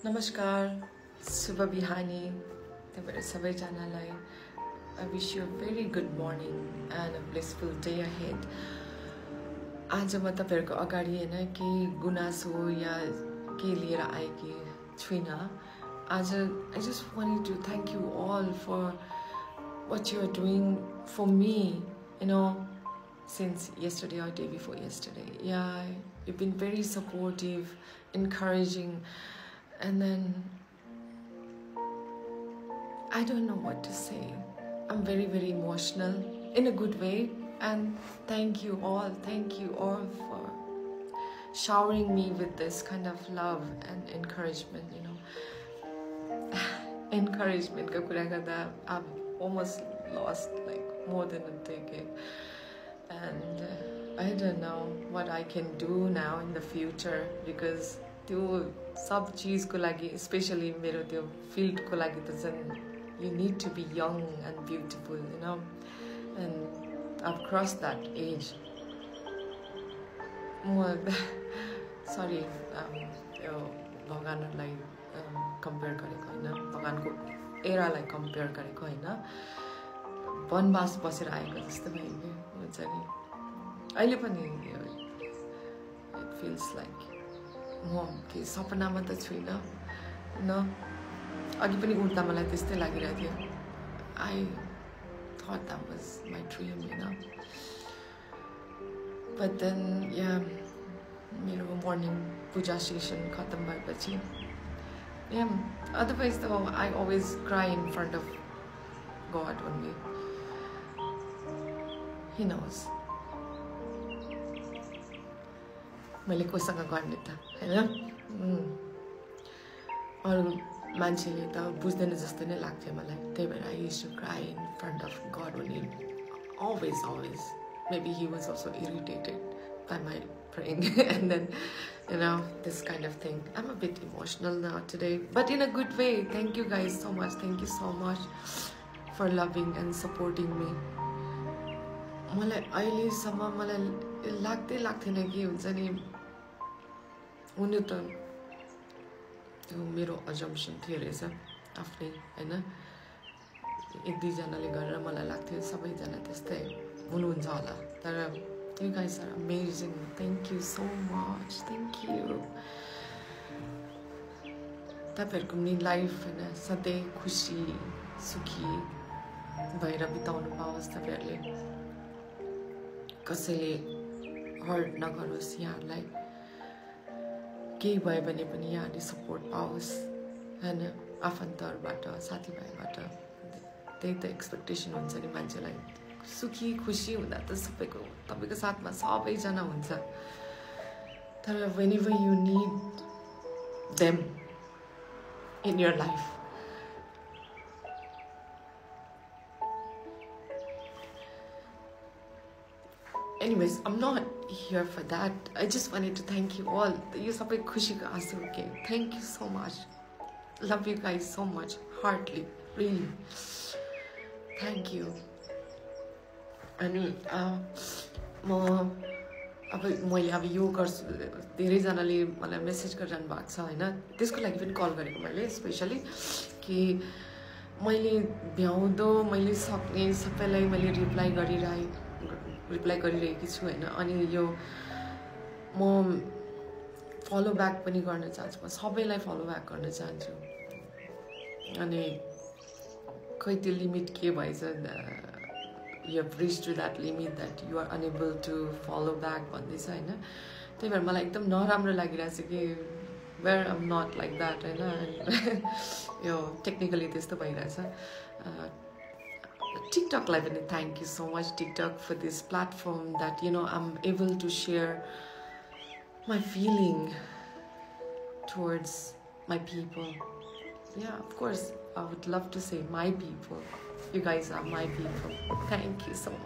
Namaskar, Subha Bihani, सबैजनालाई I wish you a very good morning and a blissful day ahead. आज म तपाईहरुको अगाडि हैन केही गुनासो या के लिएर आएकी छुइनँ. आज I just wanted to thank you all for what you are doing for me, since yesterday or day before yesterday. Yeah, you've been very supportive, encouraging, and then I don't know what to say. I'm very, very emotional in a good way, and thank you all for showering me with this kind of love and encouragement, encouragement ka kura garda I've almost lost like more than a decade, and I don't know what I can do now in the future, because त्यो सब चीजको लागि, especially मेरो त्यो field को लागि त जन you need to be young and beautiful, and I've crossed that age. Sorry, यो भगवानलाई कम्पेयर गरेको हैन, भगवानको एरालाई कम्पेयर गरेको हैन, वनवास बसेर आएको जस्तो भयो के हुन्छ नि. अहिले पनि it feels like म के सपनामा त छुइनँ न, अघि पनि उठ्दा मलाई त्यस्तै लागिरहेको थियो. I thought that was my dream, but then yeah, मेरो morning puja session खत्म भएपछि, yeah, otherwise though I always cry in front of God only. He knows. मैले कोसँग गर्ने त हैन, अरु मान्छेले त बुझ्दैन जस्तो नै लाग्थ्यो मलाई. त्यही भएर I used to cry in front of God only, always. Maybe he was also irritated by my praying and then this kind of thing. I'm a bit emotional now today, but in a good way. Thank you guys so much. Thank you so much for loving and supporting me. मलाई अहिलेसम्म मलाई लाग्थेन कि हुन्छ नि, हुनु त त्यो मेरो assumption थियो रहेछ आफ्नै हैन. एक दुई जनाले गरेर मलाई लाग्थ्यो सबैजना त्यस्तै हुनुहुन्छ होला, तर you guys are amazing. Thank you so much. Thank you. तपाईहरुको नि लाइफ हैन सधैँ खुशी सुखी भएर बिताउनु पाओस्. तपाईहरुले कसैले हर्ट नगरोस्, यहाँलाई केही भयो भने पनि यहाँले सपोर्ट पाओस् हैन, आफन्तहरुबाट साथीभाइबाट. त्यही त एक्सपेक्टेसन हुन्छ नि मान्छेलाई. सुखी खुशी हुँदा त सबैको तपाईको साथमा सबैजना हुन्छ, तर whenever you need them in your life, anyways, I'm not here for that. I just wanted to thank you all. You sabai khushi ka aasu ke. Thank you so much. Love you guys so much, heartily, really. Thank you. अनि म अब मैले अब यो गर्छु, धेरै जनाले मलाई मेसेज गरिरहनु भएको छ हैन, त्यसको लागि पनि कल गरेको मैले स्पेशली कि मैले भ्याउँदो मैले सक्ने सबैलाई मैले रिप्लाई गरिरहेकी छु हैन. अनि यो म फलो ब्याक पनि गर्न चाहन्छु, म सबैलाई फलो ब्याक गर्न चाहन्छु. अनि खै त्यो लिमिट के भएछ, you have reached to that limit that you are unable to follow back भन्दैछ हैन. त्यही भएर मलाई एकदम नराम्रो लागिरहेछ कि where I'm not like that हैन. यो टेक्निकली त्यस्तो भइरहेछ. TikTokलाई पनि thank you so much TikTok for this platform that I'm able to share my feeling towards my people. Yeah, of course I would love to say my people. You guys are my people. Thank you so much.